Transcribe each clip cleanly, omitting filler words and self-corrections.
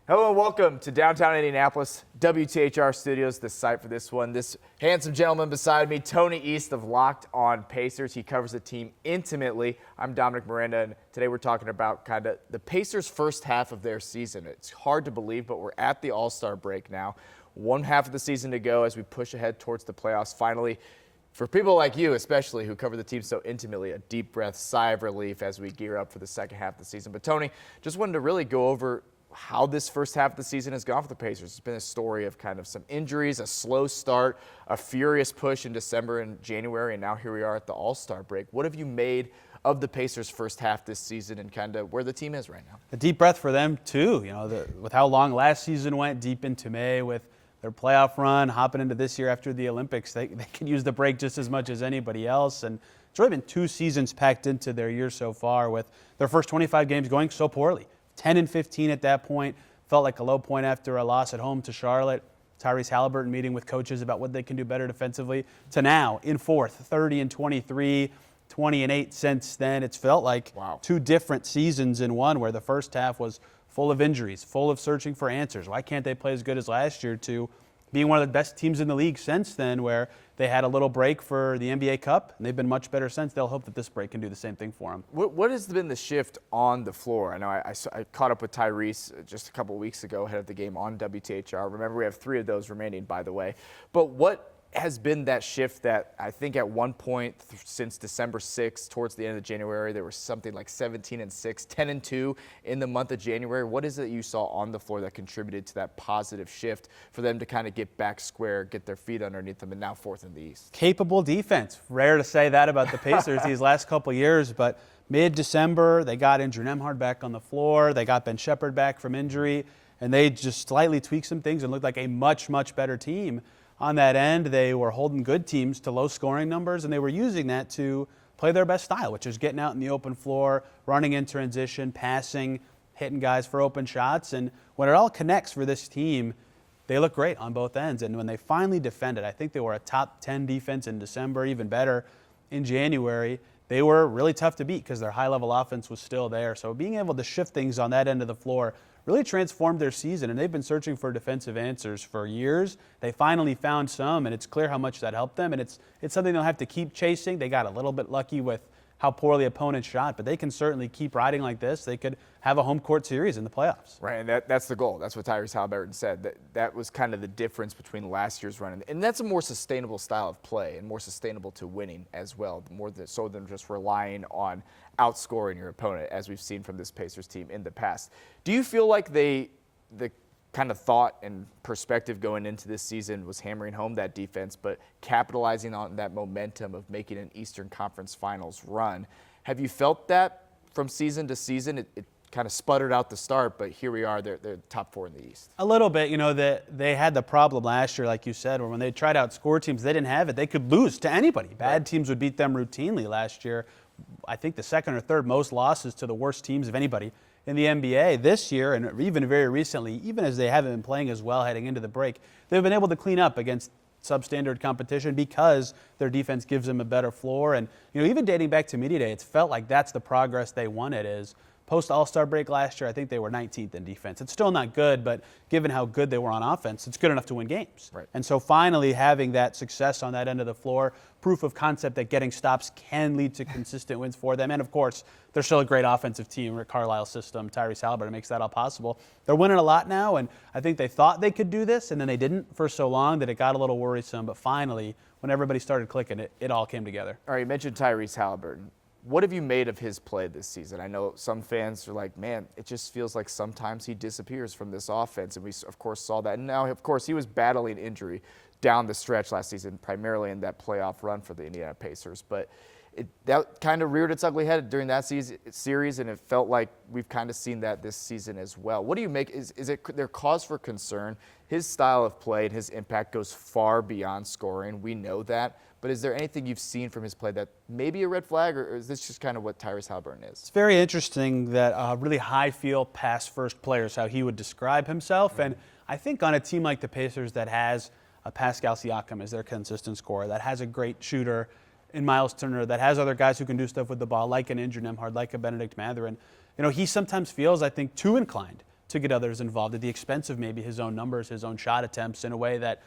Hello and welcome to downtown Indianapolis, WTHR Studios, the site for this one. This handsome gentleman beside me, Tony East of LockedOn Pacers. He covers the team intimately. I'm Dominic, Miranda, and today we're talking about kind of the Pacers' first half of their season. It's hard to believe, but we're at the All-Star break now. One half of the season to go as we push ahead towards the playoffs. Finally, for people like you especially who cover the team so intimately, a deep breath, sigh of relief as we gear up for the second half of the season. But Tony, just wanted to really go over how this first half of the season has gone for the Pacers. It's been a story of kind of some injuries, a slow start, a furious push in December and January, and now here we are at the All-Star break. What have you made of the Pacers' first half this season and kind of where the team is right now? A deep breath for them, too. You know, with how long last season went, deep into May, with their playoff run, hopping into this year after the Olympics, they can use the break just as much as anybody else. And it's really been 2 seasons packed into their year so far, with their first 25 games going so poorly. 10-15 at that point, felt like a low point after a loss at home to Charlotte. Tyrese Haliburton meeting with coaches about what they can do better defensively. To now, in fourth, 30-23, 20-8 since then. It's felt like 2 different seasons in one, where the first half was full of injuries, full of searching for answers. Why can't they play as good as last year? To being one of the best teams in the league since then, where they had a little break for the NBA Cup, and they've been much better since. They'll hope that this break can do the same thing for them. What has been the shift on the floor? I know I caught up with Tyrese just a couple of weeks ago ahead of the game on WTHR. Remember, we have 3 of those remaining, by the way. But what has been that shift that I think at one point since December 6th, towards the end of January, there was something like 17-6, 10-2 in the month of January. What is it you saw on the floor that contributed to that positive shift for them to kind of get back square, get their feet underneath them, and now fourth in the East? Capable defense. Rare to say that about the Pacers these last couple of years, but mid-December, they got Andrew Nembhard back on the floor. They got Ben Shepherd back from injury, and they just slightly tweaked some things and looked like a much, much better team. On that end, they were holding good teams to low scoring numbers, and they were using that to play their best style, which is getting out in the open floor, running in transition, passing, hitting guys for open shots. And when it all connects for this team, they look great on both ends. And when they finally defended, I think they were a top 10 defense in December, even better in January. They were really tough to beat because their high-level offense was still there. So being able to shift things on that end of the floor really transformed their season, and they've been searching for defensive answers for years. They finally found some, and it's clear how much that helped them, and it's something they'll have to keep chasing. They got a little bit lucky with how poorly opponents shot, but they can certainly keep riding like this. They could have a home court series in the playoffs. Right, and that's the goal. That's what Tyrese Haliburton said. That was kind of the difference between last year's run. And that's a more sustainable style of play and more sustainable to winning as well, so than just relying on outscoring your opponent, as we've seen from this Pacers team in the past. Do you feel like the kind of thought and perspective going into this season was hammering home that defense, but capitalizing on that momentum of making an Eastern Conference Finals run? Have you felt that from season to season? It kind of sputtered out the start, but here we are. They're top 4 in the East. A little bit. You know, they had the problem last year, like you said, where when they tried to outscore teams, they didn't have it. They could lose to anybody. Bad teams would beat them routinely last year. I think the second or third most losses to the worst teams of anybody in the NBA. This year, and even very recently, even as they haven't been playing as well heading into the break, they've been able to clean up against substandard competition because their defense gives them a better floor. And you know, even dating back to media day, it's felt like that's the progress they wanted. Is post All-Star break last year, I think they were 19th in defense. It's still not good, but given how good they were on offense, it's good enough to win games. Right. And so finally having that success on that end of the floor, proof of concept that getting stops can lead to consistent wins for them. And of course, they're still a great offensive team. Rick Carlisle's system, Tyrese Haliburton makes that all possible. They're winning a lot now, and I think they thought they could do this, and then they didn't for so long that it got a little worrisome. But finally, when everybody started clicking, it all came together. All right, you mentioned Tyrese Haliburton. What have you made of his play this season? I know some fans are like, man, it just feels like sometimes he disappears from this offense. And we, of course, saw that. And now, of course, he was battling injury down the stretch last season, primarily in that playoff run for the Indiana Pacers. But that kind of reared its ugly head during that series, and it felt like we've kind of seen that this season as well. What do you make? Is there cause for concern? His style of play and his impact goes far beyond scoring. We know that. But is there anything you've seen from his play that may be a red flag, or is this just kind of what Tyrese Haliburton is? It's very interesting that really high-feel, pass-first player is how he would describe himself. Mm-hmm. And I think on a team like the Pacers that has a Pascal Siakam as their consistent scorer, that has a great shooter in Miles Turner, that has other guys who can do stuff with the ball, like an Andrew Nembhard, like a Benedict Mathurin, you know, he sometimes feels, I think, too inclined to get others involved at the expense of maybe his own numbers, his own shot attempts in a way that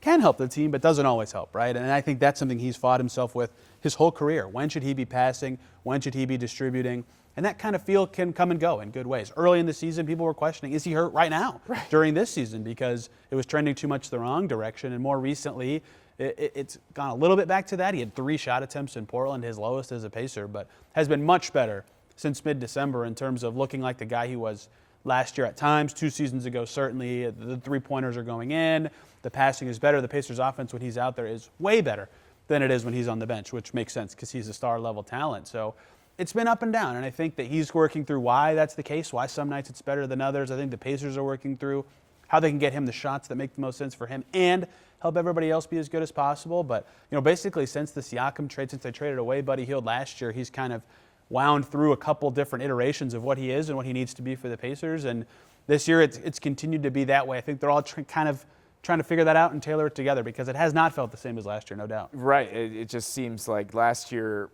can help the team but doesn't always help, right? And I think that's something he's fought himself with his whole career. When should he be passing? When should he be distributing? And that kind of feel can come and go in good ways. Early in the season, people were questioning, is he hurt right now during this season? Because it was trending too much the wrong direction. And more recently, it's gone a little bit back to that. He had 3 shot attempts in Portland, his lowest as a Pacer, but has been much better since mid-December in terms of looking like the guy he was last year at times, 2 seasons ago certainly. The 3-pointers are going in. The passing is better. The Pacers' offense when he's out there is way better than it is when he's on the bench, which makes sense because he's a star-level talent. So it's been up and down, and I think that he's working through why that's the case, why some nights it's better than others. I think the Pacers are working through how they can get him the shots that make the most sense for him and help everybody else be as good as possible. But, basically since the Siakam trade, since they traded away Buddy Hield last year, he's kind of wound through a couple different iterations of what he is and what he needs to be for the Pacers. And this year it's continued to be that way. I think they're all kind of trying to figure that out and tailor it together because it has not felt the same as last year, no doubt. Right. It just seems like last year,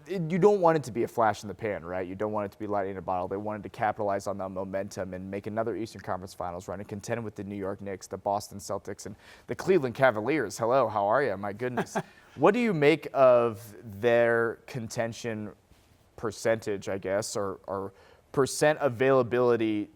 you don't want it to be a flash in the pan, right? You don't want it to be lightning in a bottle. They wanted to capitalize on that momentum and make another Eastern Conference Finals run and contend with the New York Knicks, the Boston Celtics, and the Cleveland Cavaliers. Hello, how are you? My goodness. What do you make of their contention percentage, I guess, or percent availability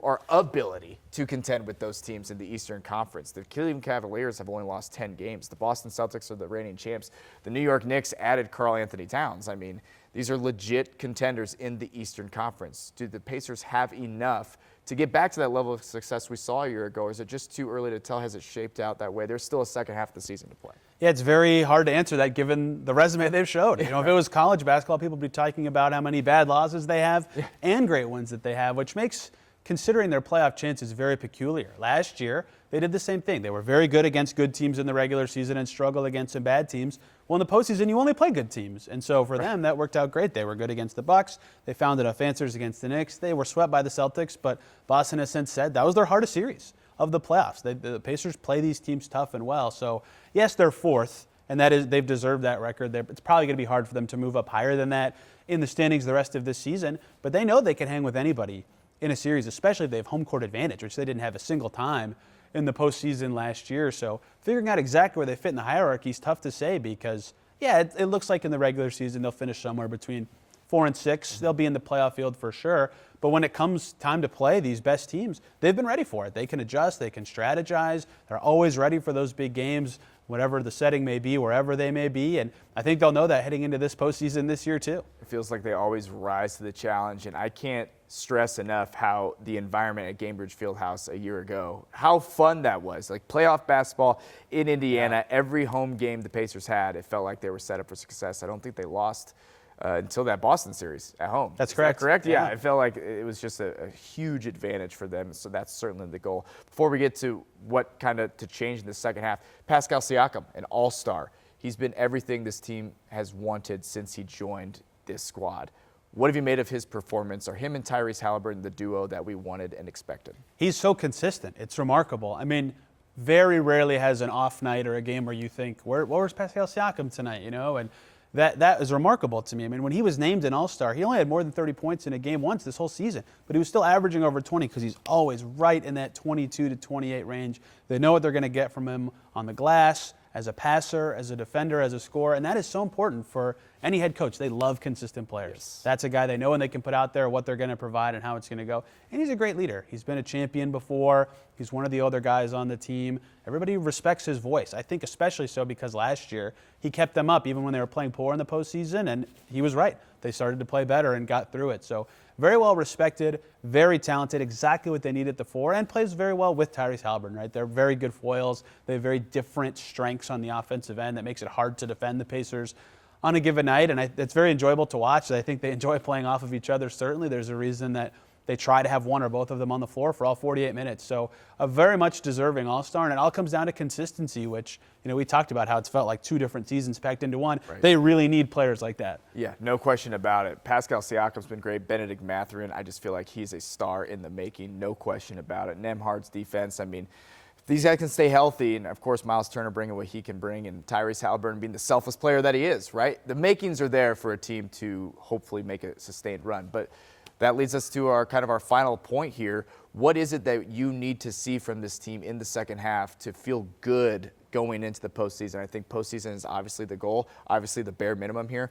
or ability to contend with those teams in the Eastern Conference? The Cleveland Cavaliers have only lost 10 games. The Boston Celtics are the reigning champs. The New York Knicks added Karl Anthony Towns. I mean, these are legit contenders in the Eastern Conference. Do the Pacers have enough to get back to that level of success we saw a year ago? Or is it just too early to tell? Has it shaped out that way? There's still a second half of the season to play. Yeah, it's very hard to answer that given the resume they've showed. If it was college basketball, people would be talking about how many bad losses they have and great wins that they have, which makes considering their playoff chances very peculiar. Last year, they did the same thing. They were very good against good teams in the regular season and struggled against some bad teams. Well, in the postseason, you only play good teams. And so for them, that worked out great. They were good against the Bucks. They found enough answers against the Knicks. They were swept by the Celtics, but Boston has since said that was their hardest series of the playoffs. The Pacers play these teams tough and well. So, yes, they're fourth, and they've deserved that record. It's probably going to be hard for them to move up higher than that in the standings the rest of this season, but they know they can hang with anybody in a series, especially if they have home court advantage, which they didn't have a single time in the postseason last year. So figuring out exactly where they fit in the hierarchy is tough to say because, yeah, it looks like in the regular season they'll finish somewhere between 4 and 6. They'll be in the playoff field for sure. But when it comes time to play these best teams, they've been ready for it. They can adjust. They can strategize. They're always ready for those big games, whatever the setting may be, wherever they may be. And I think they'll know that heading into this postseason this year, too. It feels like they always rise to the challenge. And I can't stress enough how the environment at Gainbridge Fieldhouse a year ago, how fun that was. Like playoff basketball in Indiana, every home game the Pacers had, it felt like they were set up for success. I don't think they lost until that Boston series at home. That's correct. Is that correct? Yeah, it felt like it was just a huge advantage for them. So that's certainly the goal. Before we get to what kind of to change in the second half, Pascal Siakam, an all-star. He's been everything this team has wanted since he joined this squad. What have you made of his performance? Are him and Tyrese Haliburton the duo that we wanted and expected? He's so consistent. It's remarkable. I mean, very rarely has an off night or a game where you think, where's Pascal Siakam tonight? And that is remarkable to me. I mean, when he was named an all-star, he only had more than 30 points in a game once this whole season, but he was still averaging over 20 because he's always right in that 22 to 28 range. They know what they're going to get from him on the glass, as a passer, as a defender, as a scorer, and that is so important for any head coach. They love consistent players. Yes. That's a guy they know and they can put out there what they're going to provide and how it's going to go. And he's a great leader. He's been a champion before. He's one of the older guys on the team. Everybody respects his voice. I think especially so because last year he kept them up even when they were playing poor in the postseason, and he was right. They started to play better and got through it. So very well respected, very talented, exactly what they need at the 4, and plays very well with Tyrese Haliburton, right? They're very good foils. They have very different strengths on the offensive end that makes it hard to defend the Pacers on a given night, and it's very enjoyable to watch. I think they enjoy playing off of each other. Certainly there's a reason that they try to have one or both of them on the floor for all 48 minutes. So a very much deserving all-star, and it all comes down to consistency, which, we talked about how it's felt like 2 different seasons packed into one. Right. They really need players like that. Yeah, no question about it. Pascal Siakam's been great. Benedict Mathurin, I just feel like he's a star in the making, no question about it. Nemhard's defense, I mean, if these guys can stay healthy, and of course Miles Turner bringing what he can bring, and Tyrese Haliburton being the selfless player that he is, right? The makings are there for a team to hopefully make a sustained run. But that leads us to our final point here. What is it that you need to see from this team in the second half to feel good going into the postseason? I think postseason is obviously the goal, obviously the bare minimum here.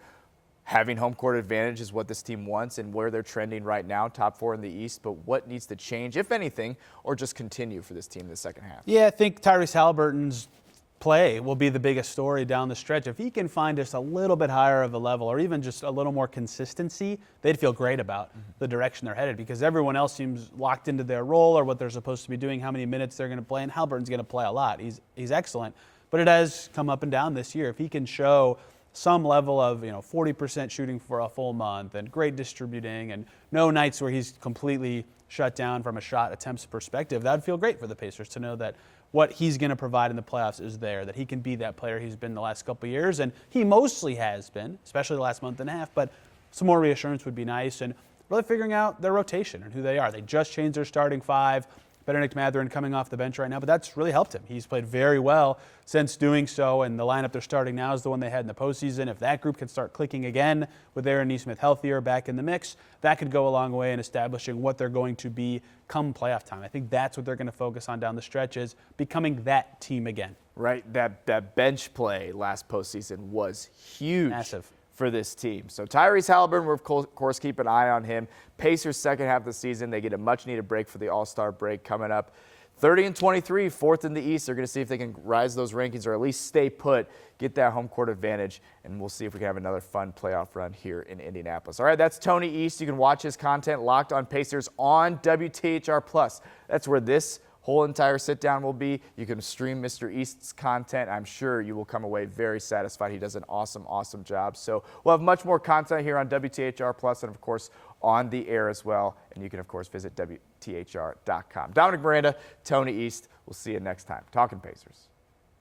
Having home court advantage is what this team wants and where they're trending right now, top 4 in the East. But what needs to change, if anything, or just continue for this team in the second half? Yeah, I think Tyrese Haliburton's play will be the biggest story down the stretch. If he can find just a little bit higher of a level or even just a little more consistency, they'd feel great about the direction they're headed, because everyone else seems locked into their role or what they're supposed to be doing, how many minutes they're going to play, and Haliburton's going to play a lot. He's excellent, but it has come up and down this year. If he can show some level of 40% shooting for a full month and great distributing and no nights where he's completely shut down from a shot attempts perspective, that'd feel great for the Pacers to know that what he's going to provide in the playoffs is there, that he can be that player he's been the last couple of years, and he mostly has been, especially the last month and a half, but some more reassurance would be nice, and really figuring out their rotation and who they are. They just changed their starting 5. Benedict Mathurin coming off the bench right now, but that's really helped him. He's played very well since doing so, and the lineup they're starting now is the one they had in the postseason. If that group can start clicking again with Aaron Nesmith healthier back in the mix, that could go a long way in establishing what they're going to be come playoff time. I think that's what they're going to focus on down the stretch, is becoming that team again. Right, that bench play last postseason was huge. Massive. For this team. So Tyrese Haliburton, we're of course keep an eye on him. Pacers second half of the season, they get a much needed break for the All-Star break coming up. 30-23, 4th in the East. They're going to see if they can rise those rankings or at least stay put, get that home court advantage, and we'll see if we can have another fun playoff run here in Indianapolis. All right, that's Tony East. You can watch his content, Locked on Pacers, on WTHR+. That's where this whole entire sit-down will be. You can stream Mr. East's content. I'm sure you will come away very satisfied. He does an awesome, awesome job. So we'll have much more content here on WTHR+, and of course on the air as well. And you can, of course, visit WTHR.com. Dominic Miranda, Tony East. We'll see you next time. Talking Pacers.